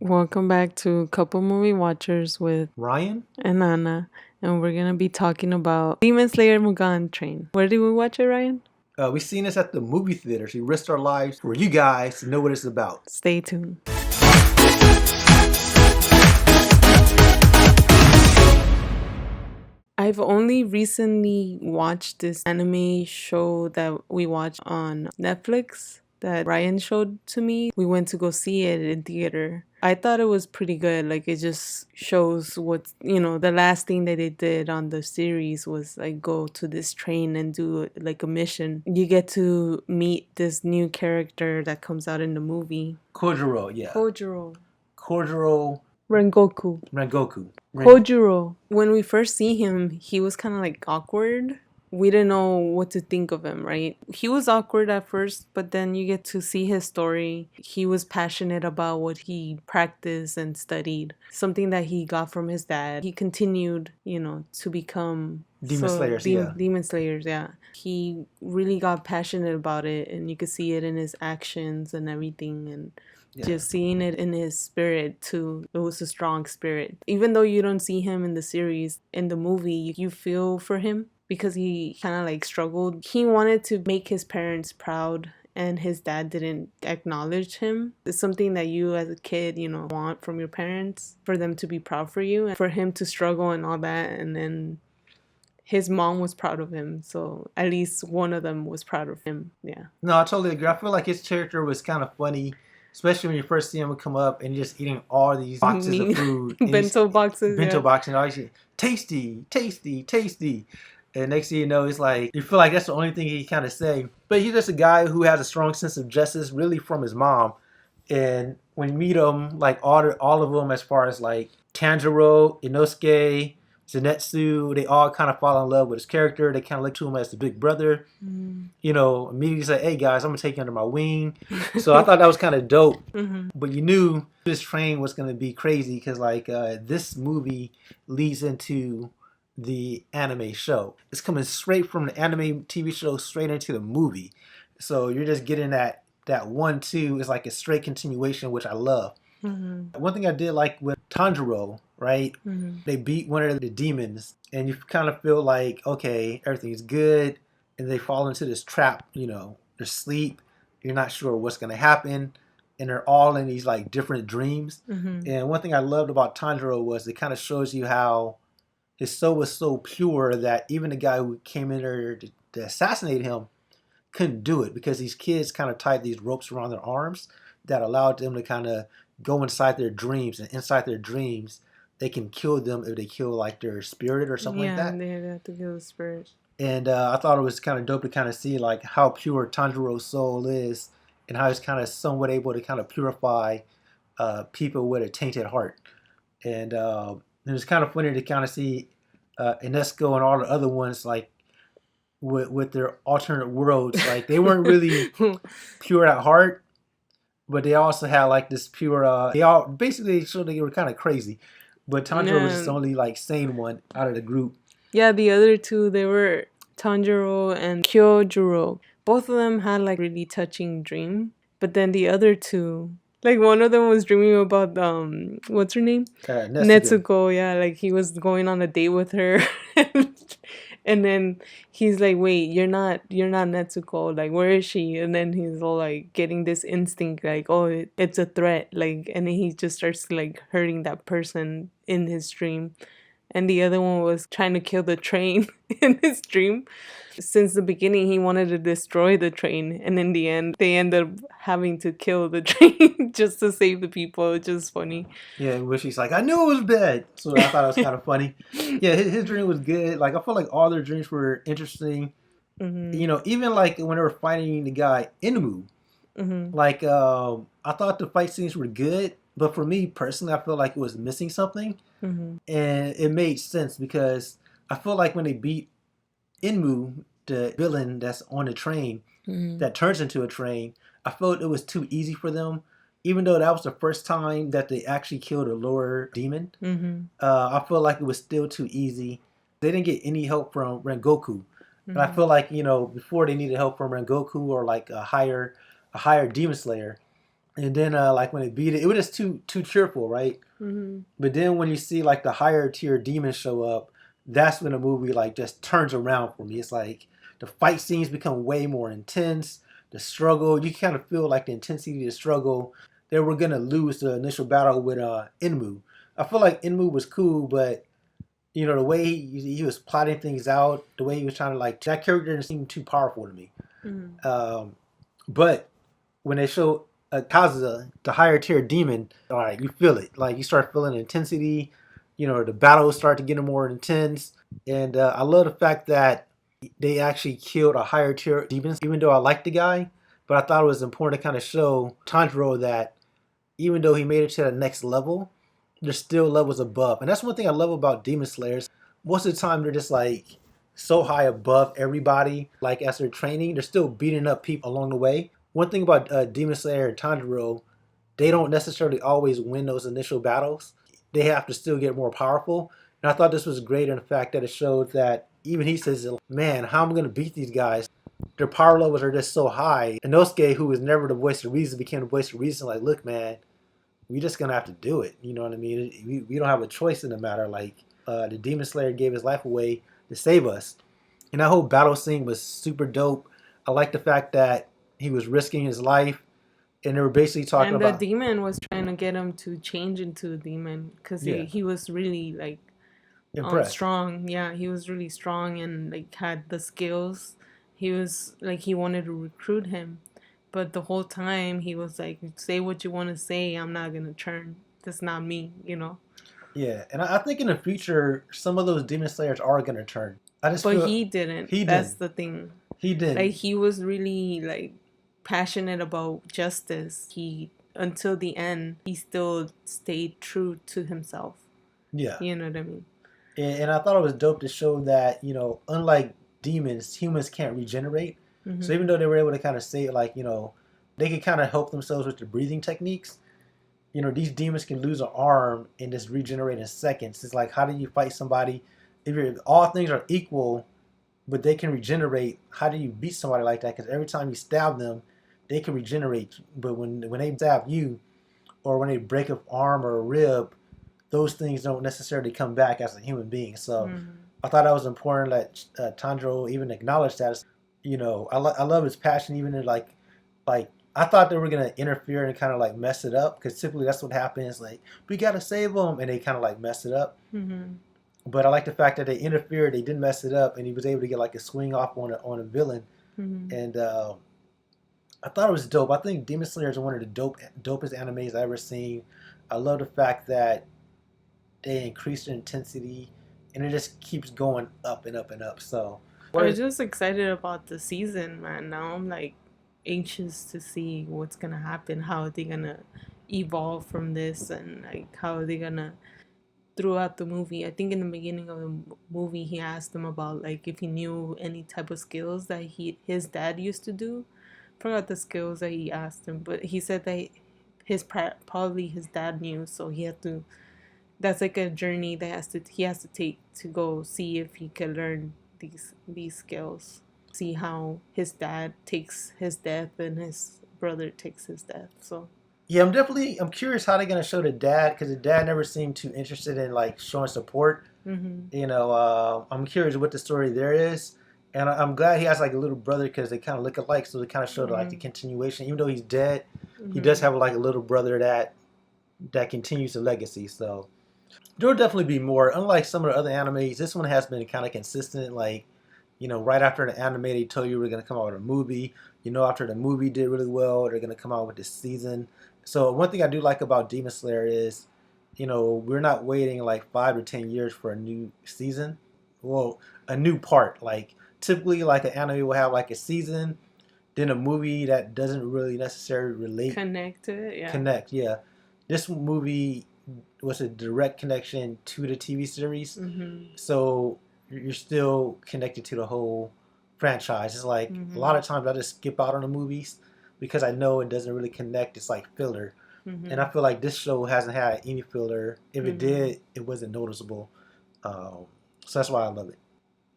Welcome back to Couple Movie Watchers with Ryan? and Anna, and we're gonna be talking about Demon Slayer Mugen Train. Where did we watch it, Ryan? We seen this at the movie theater. We risked our lives for you guys to know what it's about. Stay tuned. I've only recently watched this anime show that we watched on Netflix that Ryan showed to me. We went to go see it in theater. I thought it was pretty good. Like, it just shows what's, the last thing that they did on the series was like go to this train and do like a mission. You get to meet this new character that comes out in the movie. Kojiro, yeah. Kojiro. Rengoku. Kojiro. When we first see him, he was kind of like awkward. We didn't know what to think of him, right? He was awkward at first, but then you get to see his story. He was passionate about what he practiced and studied, something that he got from his dad. He continued, to become Demon Slayers, yeah. He really got passionate about it, and you could see it in his actions and everything, and just seeing it in his spirit too. It was a strong spirit. Even though you don't see him in the series, in the movie, you feel for him because he kind of like struggled. He wanted to make his parents proud, and his dad didn't acknowledge him. It's something that you as a kid, want from your parents, for them to be proud for you and for him to struggle and all that. And then his mom was proud of him, so at least one of them was proud of him. Yeah. No, I totally agree. I feel like his character was kind of funny, especially when you first see him come up and just eating all these boxes of food. Bento boxes. And all you tasty, tasty, tasty. And next thing you know, it's like, you feel like that's the only thing he kind of say. But he's just a guy who has a strong sense of justice, really from his mom. And when you meet him, like all of them, as far as like Tanjiro, Inosuke, Zenitsu, they all kind of fall in love with his character. They kind of look to him as the big brother. Immediately say, hey guys, I'm going to take you under my wing. So I thought that was kind of dope. But you knew this train was going to be crazy because like this movie leads into the anime show. It's coming straight from the anime TV show straight into the movie. So you're just getting that 1-2 is like a straight continuation, which I love. One thing I did like with Tanjiro, right? They beat one of the demons and you kind of feel like, okay, everything's good. And they fall into this trap, they're asleep. You're not sure what's going to happen. And they're all in these like different dreams. And one thing I loved about Tanjiro was it kind of shows you how his soul was so pure that even the guy who came in there to assassinate him couldn't do it because these kids kind of tied these ropes around their arms that allowed them to kind of go inside their dreams. And inside their dreams, they can kill them if they kill like their spirit or something like that. Yeah, they have to kill the spirit. And I thought it was kind of dope to kind of see like how pure Tanjiro's soul is and how he's kind of somewhat able to kind of purify people with a tainted heart. And it was kind of funny to kind of see Inesco and all the other ones like with their alternate worlds. Like they weren't really pure at heart, but they also had like this pure. They all basically showed they were kind of crazy, but Tanjiro was the only like sane one out of the group. Yeah, the other two, they were Tanjiro and Kyojuro. Both of them had like really touching dream, but then the other two, like one of them was dreaming about what's her name? Natsuko. Yeah, like he was going on a date with her, and then he's like, "Wait, you're not Natsuko. Like, where is she?" And then he's all like getting this instinct, like, "Oh, it's a threat." Like, and then he just starts like hurting that person in his dream. And the other one was trying to kill the train in his dream. Since the beginning, he wanted to destroy the train. And in the end, they end up having to kill the train just to save the people. It's just funny. Yeah, where she's like, I knew it was bad. So I thought it was kind of funny. Yeah, his dream was good. Like, I feel like all their dreams were interesting. Even like when they were fighting the guy, Inmu. Like, I thought the fight scenes were good. But for me, personally, I feel like it was missing something. And it made sense because I feel like when they beat Inmu, the villain that's on the train, that turns into a train, I felt it was too easy for them. Even though that was the first time that they actually killed a lower demon, I feel like it was still too easy. They didn't get any help from Rengoku. But I feel like, before they needed help from Rengoku or like a higher demon slayer, And then like when they beat it, it was just too cheerful, right? Mm-hmm. But then when you see like the higher tier demons show up, that's when the movie like just turns around for me. It's like the fight scenes become way more intense. The struggle, you kind of feel like the intensity of the struggle. They were gonna lose the initial battle with Enmu. I feel like Enmu was cool, but you know the way he was plotting things out, the way he was trying to like that character didn't seem too powerful to me. Mm-hmm. But when they show Kazuha, the higher tier demon, all right, you feel it. Like you start feeling the intensity. You know, the battles start to get more intense. And I love the fact that they actually killed a higher tier demon, even though I liked the guy. But I thought it was important to kind of show Tanjiro that even though he made it to the next level, there's still levels above. And that's one thing I love about Demon Slayers. Most of the time, they're just like so high above everybody. Like as they're training, they're still beating up people along the way. One thing about Demon Slayer and Tanjiro, they don't necessarily always win those initial battles. They have to still get more powerful. And I thought this was great in the fact that it showed that even he says, man, how am I going to beat these guys? Their power levels are just so high. And Inosuke, who was never the voice of reason, became the voice of reason. Like, look, man, we just gonna have to do it. You know what I mean? We don't have a choice in the matter. Like the Demon Slayer gave his life away to save us, and that whole battle scene was super dope. I like the fact that he was risking his life, and they were basically talking And the about demon was trying to get him to change into a demon because yeah, he was really like impressed. strong. Yeah, he was really strong and like had the skills. He was like he wanted to recruit him, but the whole time he was like, "Say what you want to say. I'm not gonna turn. That's not me," you know. Yeah, and I think in the future some of those Demon Slayers are gonna turn. I just But feel he didn't. he That's didn't. the thing. He Like didn't. he was really like passionate about justice. He until the end he still stayed true to himself. Yeah, You know what I mean? and I thought it was dope to show that unlike demons, humans can't regenerate. So Mm-hmm. even though they were able to kind of say like they could kind of help themselves with the breathing techniques. These demons can lose an arm and just regenerate in seconds. It's like how do you fight somebody if all things are equal, but they can regenerate? How do you beat somebody like that? Because every time you stab them, they can regenerate. But when they stab you, or when they break an arm or a rib, those things don't necessarily come back as a human being. So Mm-hmm. I thought that was important that Tanjiro even acknowledged that. I love his passion, even in like I thought they were gonna interfere and kind of like mess it up because typically that's what happens. Like we gotta save him, and they kind of like mess it up. Mm-hmm. But I like the fact that they interfered, they didn't mess it up, and he was able to get like a swing off on a villain. Mm-hmm. And I thought it was dope. I think Demon Slayer is one of the dopest animes I've ever seen. I love the fact that they increase the intensity, and it just keeps going up and up and up. So, I was just excited about the season, man. Now I'm like anxious to see what's gonna happen, how they gonna evolve from this, and like how are they gonna throughout the movie. I think in the beginning of the movie, he asked him about like if he knew any type of skills that his dad used to do. Forgot the skills that he asked him, but he said that probably his dad knew, so he had to. That's like a journey that he has to take to go see if he can learn these skills. See how his dad takes his death and his brother takes his death. So yeah, I'm curious how they're gonna show the dad because the dad never seemed too interested in like showing support. mm-hmm. I'm curious what the story there is, and I'm glad he has like a little brother because they kind of look alike, so they kind of showed like the Mm-hmm. continuation. Even though he's dead, he does Mm-hmm. have like a little brother that continues the legacy. So there will definitely be more. Unlike some of the other animes, this one has been kind of consistent. Like, right after the anime, they told you we're gonna come out with a movie. After the movie did really well, they're gonna come out with this season. So one thing I do like about Demon Slayer is, we're not waiting like 5 to 10 years for a new season. Well, a new part. Like typically, like an anime will have like a season, then a movie that doesn't really necessarily relate Connect to it, yeah. connect. Yeah, this movie was a direct connection to the TV series, Mm-hmm. so you're still connected to the whole franchise. It's like a lot Mm-hmm. of times I just skip out on the movies because I know it doesn't really connect. It's like filler, and Mm-hmm. I feel like this show hasn't had any filler. If it Mm-hmm. did, it wasn't noticeable. Um, so that's why I love it.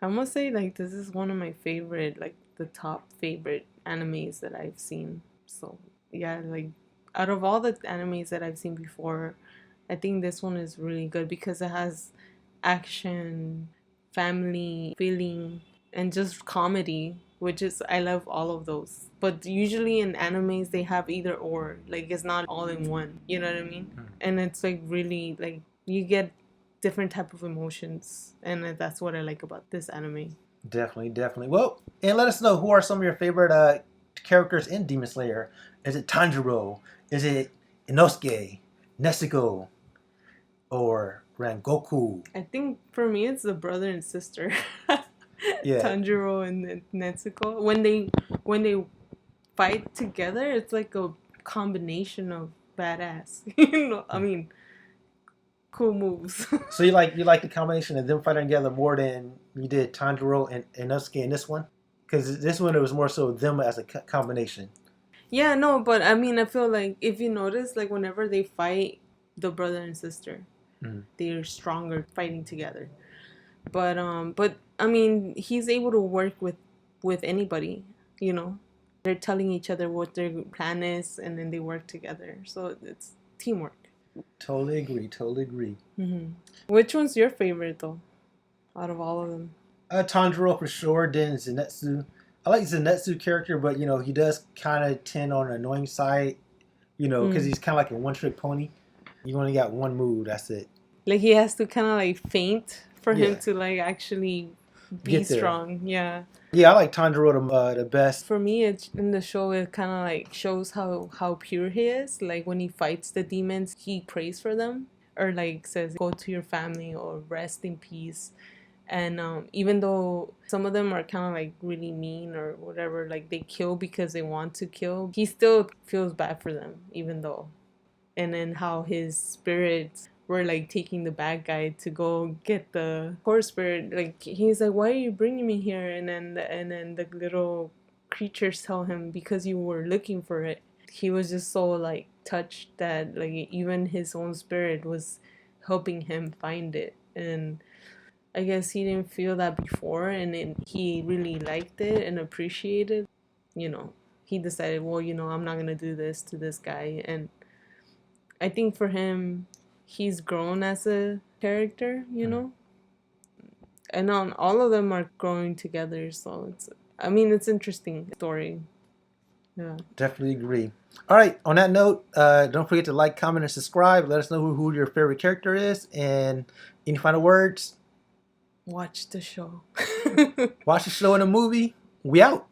I must say, like, this is one of my favorite, like, the top favorite animes that I've seen. So, yeah, like, Out of all the animes that I've seen before, I think this one is really good because it has action, family feeling, and just comedy, which is, I love all of those. But usually in animes they have either or, like it's not all in one, you know what I mean? And it's like really like you get different type of emotions, and that's what I like about this anime. Definitely, definitely. Well, and let us know, who are some of your favorite characters in Demon Slayer. Is it Tanjiro? Is it Inosuke, Nezuko, or Rengoku? I think for me it's the brother and sister. Yeah. Tanjiro and Natsuko. When they fight together, it's like a combination of badass. I mean, cool moves. So you like the combination of them fighting together more than you did Tanjiro and Inosuke in this one? Because this one, it was more so them as a combination. Yeah, no, but I mean, I feel like if you notice, like whenever they fight, the brother and sister, they're stronger fighting together. But I mean, he's able to work with anybody, you know. They're telling each other what their plan is, and then they work together. So it's teamwork. Totally agree. Totally agree. Which one's your favorite though, out of all of them? Tanjiro for sure. Then Zenitsu. I like Zenitsu character, but he does kind of tend on the annoying side. Because he's kind of like a one-trick pony. You only got one move. That's it. Like he has to kind of like faint for him to like actually be strong. Yeah. Yeah, I like Tanjiro the best. For me, it's in the show. It kind of like shows how pure he is. Like when he fights the demons, he prays for them, or like says, "Go to your family," or "Rest in peace." And even though some of them are kind of like really mean or whatever, like they kill because they want to kill, he still feels bad for them, even though. And then how his spirits were like taking the bad guy to go get the core spirit. Like he's like, "Why are you bringing me here?" And then the little creatures tell him, "Because you were looking for it." He was just so like touched that like even his own spirit was helping him find it. And I guess he didn't feel that before, and then he really liked it and appreciated. He decided, well, I'm not gonna do this to this guy, and I think for him, he's grown as a character. And on all of them are growing together, so it's interesting story. Yeah. Definitely agree. All right. On that note, don't forget to like, comment, and subscribe. Let us know who your favorite character is, and any final words. Watch the show. Watch the show and the movie. We out.